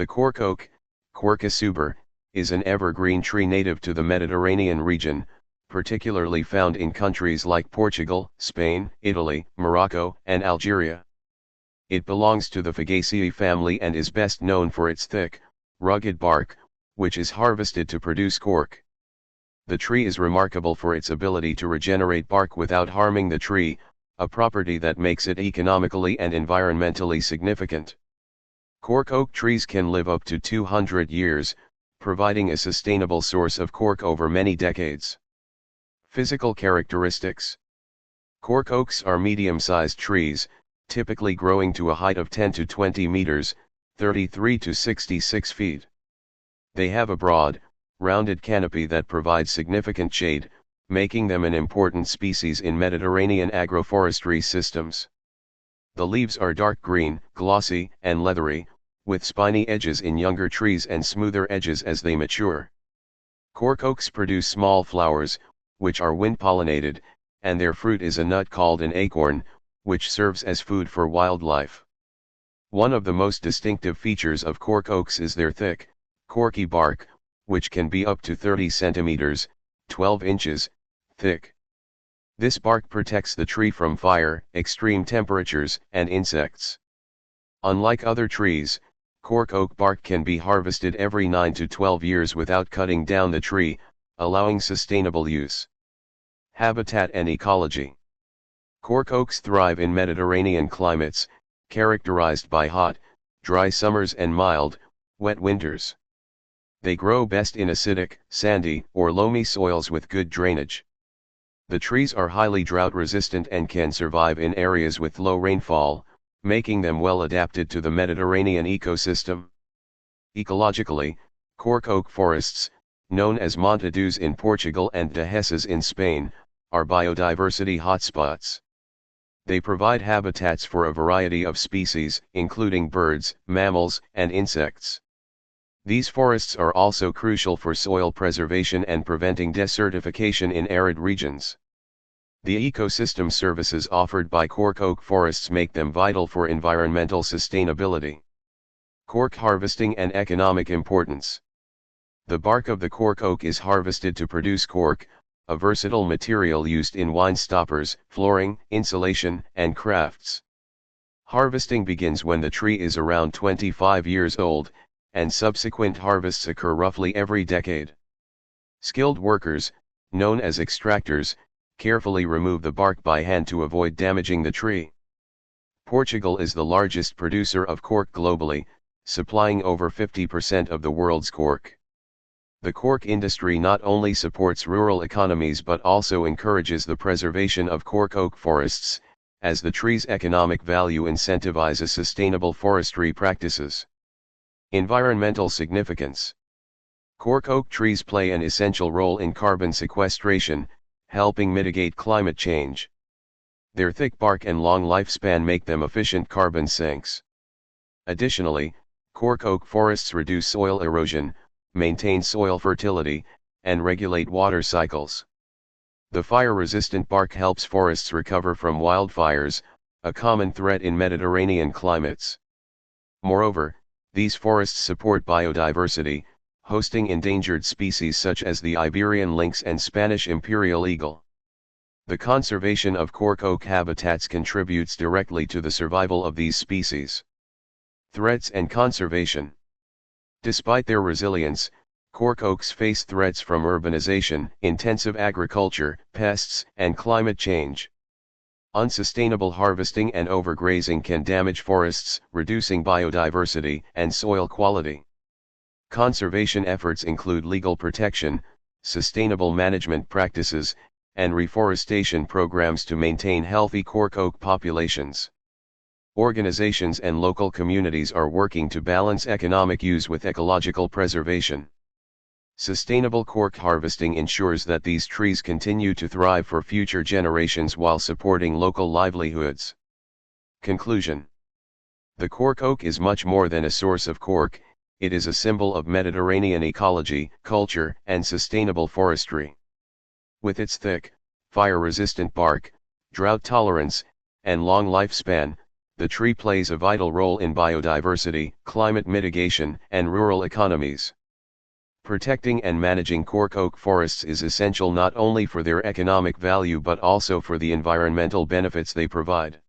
The cork oak, Quercus suber, is an evergreen tree native to the Mediterranean region, particularly found in countries like Portugal, Spain, Italy, Morocco, and Algeria. It belongs to the Fagaceae family and is best known for its thick, rugged bark, which is harvested to produce cork. The tree is remarkable for its ability to regenerate bark without harming the tree, a property that makes it economically and environmentally significant. Cork oak trees can live up to 200 years, providing a sustainable source of cork over many decades. Physical characteristics. Cork oaks are medium-sized trees, typically growing to a height of 10 to 20 meters, 33 to 66 feet. They have a broad, rounded canopy that provides significant shade, making them an important species in Mediterranean agroforestry systems. The leaves are dark green, glossy, and leathery, with spiny edges in younger trees and smoother edges as they mature. Cork oaks produce small flowers, which are wind-pollinated, and their fruit is a nut called an acorn, which serves as food for wildlife. One of the most distinctive features of cork oaks is their thick, corky bark, which can be up to 30 centimeters, 12 inches, thick. This bark protects the tree from fire, extreme temperatures, and insects. Unlike other trees, cork oak bark can be harvested every 9 to 12 years without cutting down the tree, allowing sustainable use. Habitat and ecology. Cork oaks thrive in Mediterranean climates, characterized by hot, dry summers and mild, wet winters. They grow best in acidic, sandy, or loamy soils with good drainage. The trees are highly drought-resistant and can survive in areas with low rainfall, making them well adapted to the Mediterranean ecosystem. Ecologically, cork oak forests, known as montadues in Portugal and dehesas in Spain, are biodiversity hotspots. They provide habitats for a variety of species, including birds, mammals, and insects. These forests are also crucial for soil preservation and preventing desertification in arid regions. The ecosystem services offered by cork oak forests make them vital for environmental sustainability. Cork harvesting and economic importance. The bark of the cork oak is harvested to produce cork, a versatile material used in wine stoppers, flooring, insulation, and crafts. Harvesting begins when the tree is around 25 years old, and subsequent harvests occur roughly every decade. Skilled workers, known as extractors, carefully remove the bark by hand to avoid damaging the tree. Portugal is the largest producer of cork globally, supplying over 50% of the world's cork. The cork industry not only supports rural economies but also encourages the preservation of cork oak forests, as the tree's economic value incentivizes sustainable forestry practices. Environmental significance. Cork oak trees play an essential role in carbon sequestration, helping mitigate climate change. Their thick bark and long lifespan make them efficient carbon sinks. Additionally, cork oak forests reduce soil erosion, maintain soil fertility, and regulate water cycles. The fire-resistant bark helps forests recover from wildfires, a common threat in Mediterranean climates. Moreover, these forests support biodiversity, hosting endangered species such as the Iberian lynx and Spanish imperial eagle. The conservation of cork oak habitats contributes directly to the survival of these species. Threats and conservation. Despite their resilience, cork oaks face threats from urbanization, intensive agriculture, pests, and climate change. Unsustainable harvesting and overgrazing can damage forests, reducing biodiversity and soil quality. Conservation efforts include legal protection, sustainable management practices, and reforestation programs to maintain healthy cork oak populations. Organizations and local communities are working to balance economic use with ecological preservation. Sustainable cork harvesting ensures that these trees continue to thrive for future generations while supporting local livelihoods. Conclusion. The cork oak is much more than a source of cork, it is a symbol of Mediterranean ecology, culture, and sustainable forestry. With its thick, fire-resistant bark, drought tolerance, and long lifespan, The tree plays a vital role in biodiversity, climate mitigation, and rural economies. Protecting and managing cork oak forests is essential not only for their economic value but also for the environmental benefits they provide.